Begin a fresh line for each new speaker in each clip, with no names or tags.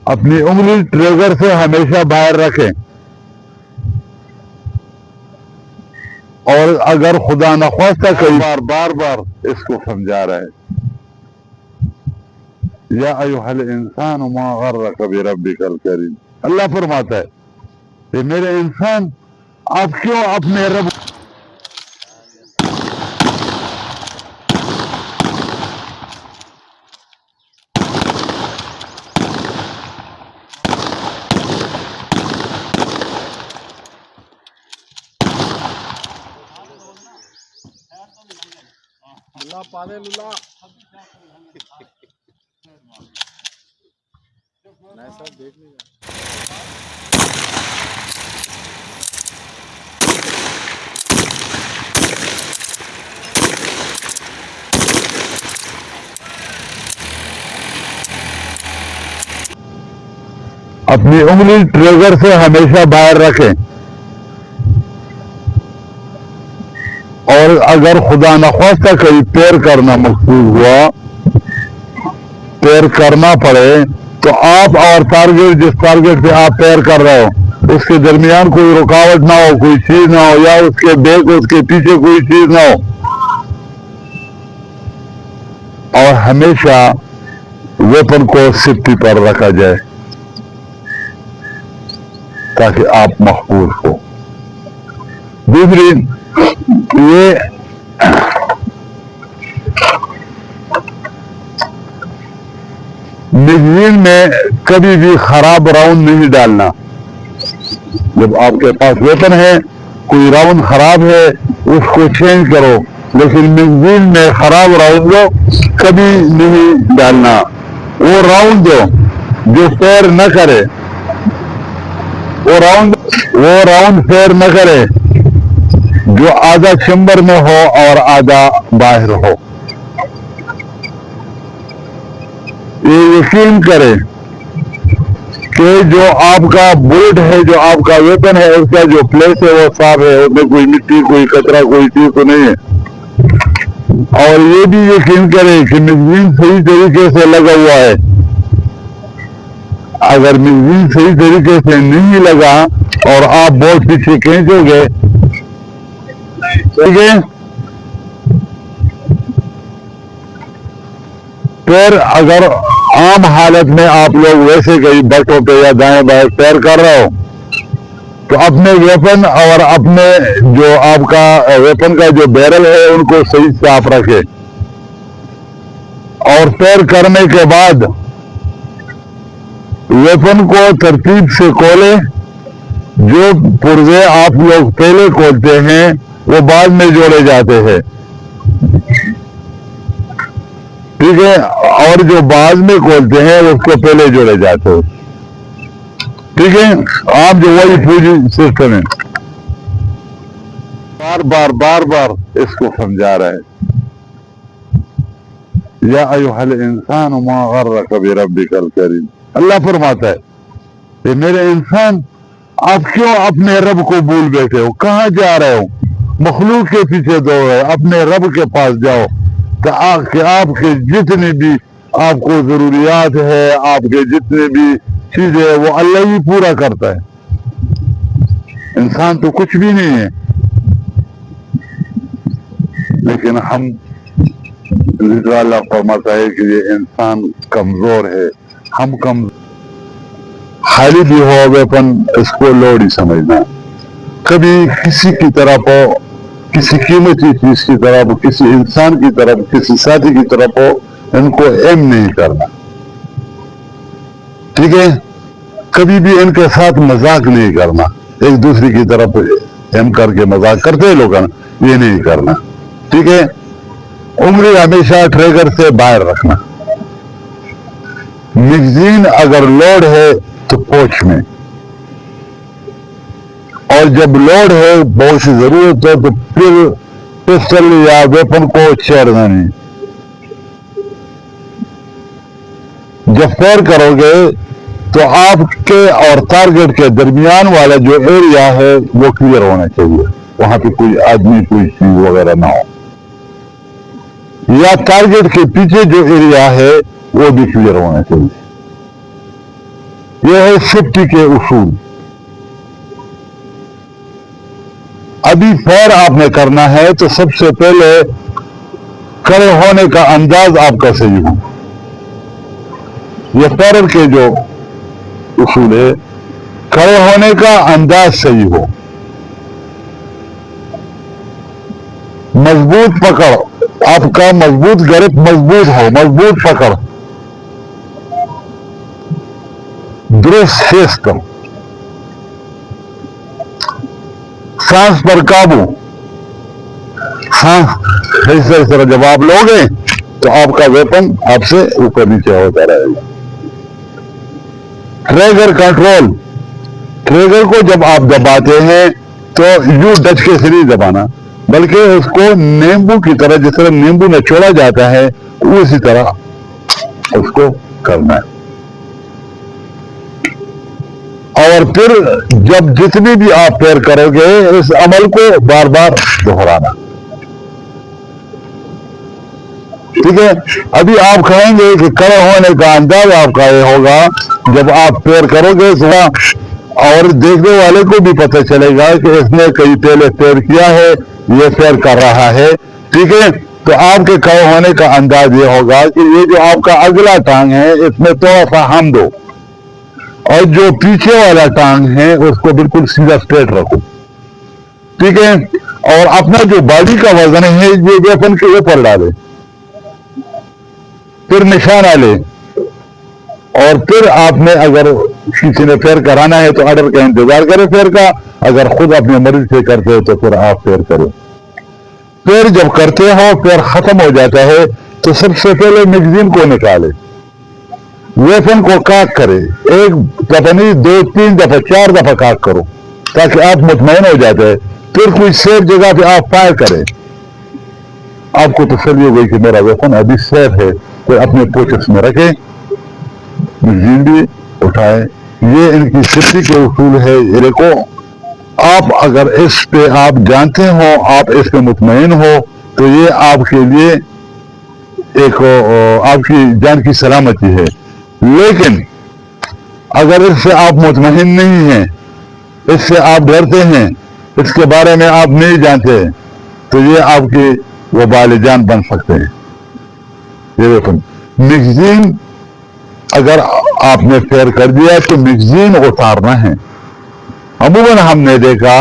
اپنی انگلی ٹریگر سے ہمیشہ باہر رکھیں، اور اگر خدا نخواستہ کئی بار بار اس کو سمجھا رہے، یا ایھا الانسان ما غرک بربک الکریم، اللہ فرماتا ہے کہ میرے انسان آپ کیوں اپنے رب اپنی انگلی ٹریگر سے ہمیشہ باہر رکھیں، اور اگر خدا نخواستہ کہیں پیر کرنا مقصود ہوا، پیر کرنا پڑے، تو آپ اور ٹارگیٹ، جس ٹارگیٹ پہ آپ پیر کر رہے ہو اس کے درمیان کوئی رکاوٹ نہ ہو، کوئی چیز نہ ہو، یا اس کے بیک اس کے پیچھے کوئی چیز نہ ہو، اور ہمیشہ ویپن کو سیفٹی پر رکھا جائے تاکہ آپ محفوظ ہو۔ دوسری یہ میگزین میں کبھی بھی خراب راؤنڈ نہیں ڈالنا۔ جب آپ کے پاس ویپن ہے، کوئی راؤنڈ خراب ہے، اس کو چینج کرو، لیکن میگزین میں خراب راؤنڈ کبھی نہیں ڈالنا۔ وہ راؤنڈ جو فیر نہ کرے، وہ راؤنڈ فیر نہ کرے جو آدھا چمبر میں ہو اور آدھا باہر ہو۔ یہ یقین کرے کہ جو آپ کا بلٹ ہے، جو آپ کا ویپن ہے، اس کا جو پلیس ہے وہ صاف ہے، اس میں کوئی مٹی، کوئی کچرا، کوئی چیز تو نہیں ہے۔ اور یہ بھی یقین کرے کہ میگزین صحیح طریقے سے لگا ہوا ہے۔ اگر میگزین صحیح طریقے سے نہیں لگا اور آپ بہت پیچھے کھینچو گے، ٹھیک ہے، پھر اگر عام حالت میں آپ لوگ ویسے کہیں بٹوں پہ یا دائیں بائیں پیر کر رہے ہو، تو اپنے ویپن اور اپنے جو آپ کا ویپن کا جو بیرل ہے ان کو صحیح صاف رکھے، اور پیر کرنے کے بعد ویپن کو ترتیب سے کھولے۔ جو پرزے آپ لوگ پہلے کھولتے ہیں وہ بعد میں جوڑے جاتے ہیں، ٹھیک ہے، اور جو بعد میں کھولتے ہیں اس کو پہلے جوڑے جاتے ہیں، ٹھیک ہے۔ آپ جو وہی پوری سسٹم ہے، بار بار اس کو سمجھا رہے ہیں، یا ایھا الانسان ما غرک بربک الکریم۔ اللہ فرماتا ہے کہ میرے انسان آپ کیوں اپنے رب کو بھول بیٹھے ہو؟ کہاں جا رہے ہو؟ مخلوق کے پیچھے دوڑ رہے، اپنے رب کے پاس جاؤ کہ آپ کے جتنے بھی آپ کو ضروریات ہے، آپ کے جتنے بھی چیزیں وہ اللہ ہی پورا کرتا ہے۔ انسان تو کچھ بھی نہیں ہے، لیکن ہم اللہ فرماتا ہے کہ یہ انسان کمزور ہے، ہم کمزور، خالی بھی ہو ویپن اس کو لوڑ ہی سمجھنا، کبھی کسی کی طرف ہو، کسی قیمتی چیز کی طرف ہو، کسی انسان کی طرف، کسی ساتھی کی طرف ہو، ان کو ایم نہیں کرنا، ٹھیک ہے۔ کبھی بھی ان کے ساتھ مذاق نہیں کرنا، ایک دوسرے کی طرف ایم کر کے مذاق کرتے ہیں لوگ، یہ نہیں کرنا، ٹھیک ہے۔ انگلی ہمیشہ ٹریگر سے باہر رکھنا۔ میگزین اگر لوڈ ہے تو پوچھ میں، اور جب لوڈ ہے بہت سی ضرورت ہے تو پھر پسٹل یا ویپن کو چھیڑنا نہیں۔ جب فائر کرو گے تو آپ کے اور ٹارگیٹ کے درمیان والا جو ایریا ہے وہ کلیئر ہونا چاہیے، وہاں پہ کوئی آدمی، کوئی چیز وغیرہ نہ ہو، یا ٹارگیٹ کے پیچھے جو ایریا ہے وہ بھی کلیئر ہونا چاہیے۔ یہ ہے سیفٹی کے اصول. ابھی فائر آپ نے کرنا ہے تو سب سے پہلے کھڑے ہونے کا انداز آپ کا صحیح ہو. یہ فائر کے جو اصول ہے، کھڑے ہونے کا انداز صحیح ہو، مضبوط پکڑ، آپ کا مضبوط گرپ مضبوط ہو، مضبوط پکڑ، درست سیستم، سانس پر قابو. سانس اس طرح جب آپ لوگے تو آپ کا ویپن آپ سے اوپر نیچے ہوتا رہے گا. ٹریگر کنٹرول، ٹریگر کو جب آپ دباتے ہیں تو یوں ڈچ کے سے نہیں دبانا، بلکہ اس کو نیمبو کی طرح، جس طرح نیمبو نچوڑا جاتا ہے اسی طرح اس کو کرنا ہے. اور پھر جب جتنی بھی آپ پیر کرو گے اس عمل کو بار بار دہرانا. ٹھیک ہے. ابھی آپ کہیں گے کہ کھڑے ہونے کا انداز آپ کا یہ ہوگا جب آپ پیر کرو گے اور دیکھنے والے کو بھی پتہ چلے گا کہ اس نے کئی پہلے پیر کیا ہے، یہ پیر کر رہا ہے. ٹھیک ہے. تو آپ کے کھڑے ہونے کا انداز یہ ہوگا کہ یہ جو آپ کا اگلا ٹانگ ہے اس میں تھوڑا سا ہم دو، اور جو پیچھے والا ٹانگ ہے اس کو بالکل سیدھا اسٹریٹ رکھو. ٹھیک ہے. اور اپنا جو باڈی کا وزن ہے یہ ویپن کے اوپر ڈالے، پھر نشانہ لے، اور پھر آپ نے اگر کسی نے پیر کرانا ہے تو آرڈر کا انتظار کرے پیر کا، اگر خود اپنے مرضی سے کرتے ہو تو پھر آپ پیر کرو. پیر جب کرتے ہو پیر ختم ہو جاتا ہے تو سب سے پہلے میگزین کو نکالے، ویپن کو کاک کرے. ایک دفعہ نہیں، 2 3 دفعہ 4 دفعہ کاک کرو تاکہ آپ مطمئن ہو جاتے ہیں. پھر کوئی سیف جگہ پہ آپ فائر کریں، آپ کو تسلی ہو گئی کہ میرا ویپن ابھی سیف ہے. پھر اپنے پوکٹس میں رکھے، میگزین بھی اٹھائے. یہ ان کی سیفٹی کے اصول ہے. یہ دیکھو، آپ اگر اس پہ آپ جانتے ہو، آپ اس پہ مطمئن ہو تو یہ آپ کے لیے ایک آپ کی جان کی سلامتی ہے. لیکن اگر اس سے آپ مطمئن نہیں ہیں، اس سے آپ ڈرتے ہیں، اس کے بارے میں آپ نہیں جانتے تو یہ آپ کی وبال جان بن سکتے ہیں. یہ دیکھو، میگزین اگر آپ نے فیر کر دیا تو میگزین اتارنا ہے. عموماً ہم نے دیکھا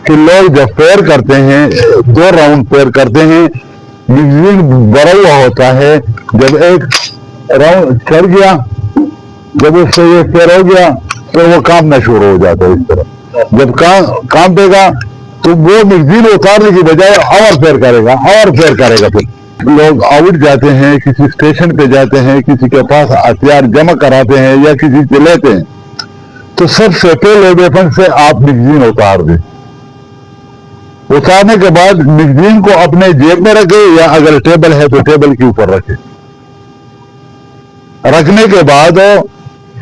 کہ لوگ جب فیر کرتے ہیں 2 راؤنڈ فیر کرتے ہیں، میگزین بھرا ہوا ہوتا ہے. جب ایک راؤنڈ چڑھ گیا، جب اس سے یہ فیر ہو گیا تو وہ کام نہ شروع ہو جاتا ہے. اس طرح جب کام پے گا تو وہ میگزین اتارنے کی بجائے اور فیر کرے گا اور فیر کرے گا. پھر لوگ آؤٹ جاتے ہیں، کسی اسٹیشن پہ جاتے ہیں، کسی کے پاس ہتھیار جمع کراتے ہیں یا کسی سے لیتے ہیں تو سب سے پہلے ویپن سے آپ میگزین اتار دیں. اتارنے کے بعد میگزین کو اپنے جیب میں رکھے یا اگر ٹیبل ہے تو ٹیبل کے اوپر رکھے. رکھنے کے بعد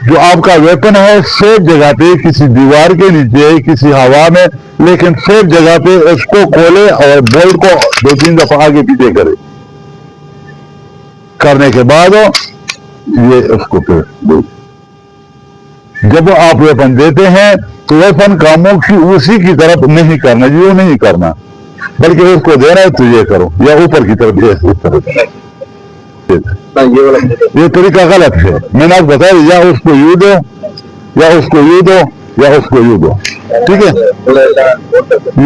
جو آپ کا ویپن ہے سیف جگہ پہ، کسی دیوار کے نیچے، کسی ہوا میں، لیکن سیف جگہ پہ اس کو کھولے اور بولٹ کو 2 3 دفعہ آگے پیچھے کرے. کرنے کے بعد یہ اس کو پھر دے. جب آپ ویپن دیتے ہیں تو ویپن کا منہ اسی کی طرف نہیں کرنا، یوں نہیں کرنا، بلکہ اس کو دینا ہے تو یہ کرو، یا اوپر کی طرف اس طرف. یہ طریقہ غلط ہے. میں نے آپ کو بتایا یا اس کو یوں دو یا اس کو یوں دو یا اس کو یوں دو. ٹھیک ہے.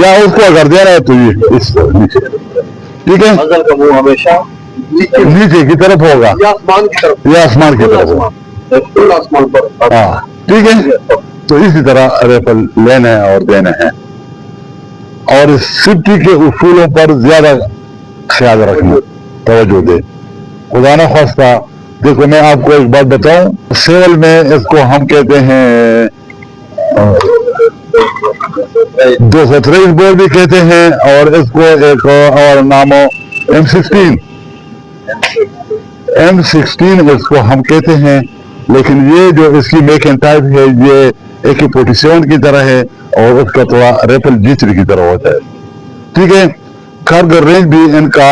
یا اس کو اگر دینا ہے تو یہ اس نیچے. ٹھیک ہے. ہمیشہ نیچے کی طرف ہوگا یا آسمان کی طرف ہوگا. ہاں ٹھیک ہے. تو اسی طرح ریفل لینا ہے اور دینا ہے. اور سیفٹی کے اصولوں پر زیادہ خیال رکھنا، توجہ دے. خدا نہ خواستہ دیکھو میں آپ کو ایک بات بتاؤں، سیول میں اس کو ہم کہتے ہیں 223 بور بھی کہتے ہیں، اور اس کو ایک اور نام ہو M16 اس کو ہم کہتے ہیں. لیکن یہ جو اس کی میک اینڈ ٹائپ ہے یہ AK-47 کی طرح ہے اور اس کا تھوڑا ریفل G3 کی طرح ہوتا ہے. ٹھیک ہے. کارگر رینج بھی ان کا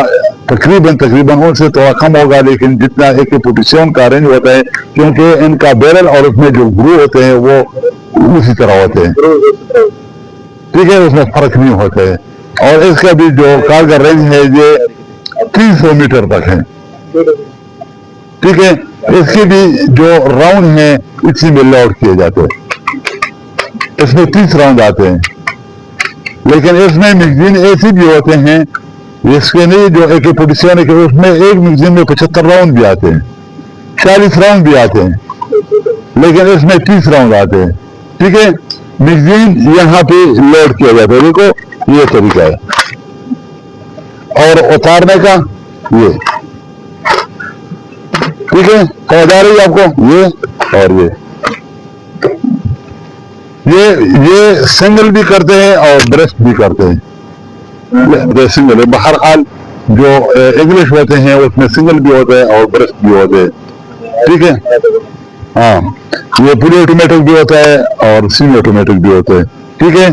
تقریباً ان سے تھوڑا کم ہوگا، لیکن جتنا AK-47 کا رینج ہوتا ہے، کیونکہ ان کا بیرل اور اس میں جو گرو ہوتے ہیں وہ اسی طرح ہوتے ہیں، ٹھیک ہے، اس میں فرق نہیں ہوتا ہے. اور اس کا بھی جو کارگر رینج ہے یہ 300 میٹر تک ہے، ٹھیک ہے. اس کی بھی جو راؤنڈ ہیں اسی میں لوڈ کیے جاتے ہیں، اس میں 30 راؤنڈ آتے ہیں، لیکن اس میں میگزین ایسی بھی ہوتے ہیں اس کے نہیں جو AK-47 ہے کہ اس میں ایک میگزین میں 75 راؤنڈ بھی آتے ہیں، 40 راؤنڈ بھی آتے ہیں، لیکن اس میں 30 راؤنڈ آتے ہیں، ٹھیک ہے. میگزین یہاں پہ لوڈ کیا جاتا ہے، دیکھو یہ طریقہ ہے، اور اتارنے کا یہ، ٹھیک ہے. سمجھ آ رہی ہے آپ کو؟ یہ اور یہ سنگل بھی کرتے ہیں اور بریسٹ بھی کرتے ہیں. سنگل ہے بہرحال، جو انگلش ہوتے ہیں اس میں سنگل بھی ہوتے ہیں اور بریسٹ بھی ہوتے ہیں، ٹھیک ہے. ہاں، یہ فلی آٹومیٹک بھی ہوتا ہے اور سیمی آٹومیٹک بھی ہوتا ہے، ٹھیک ہے.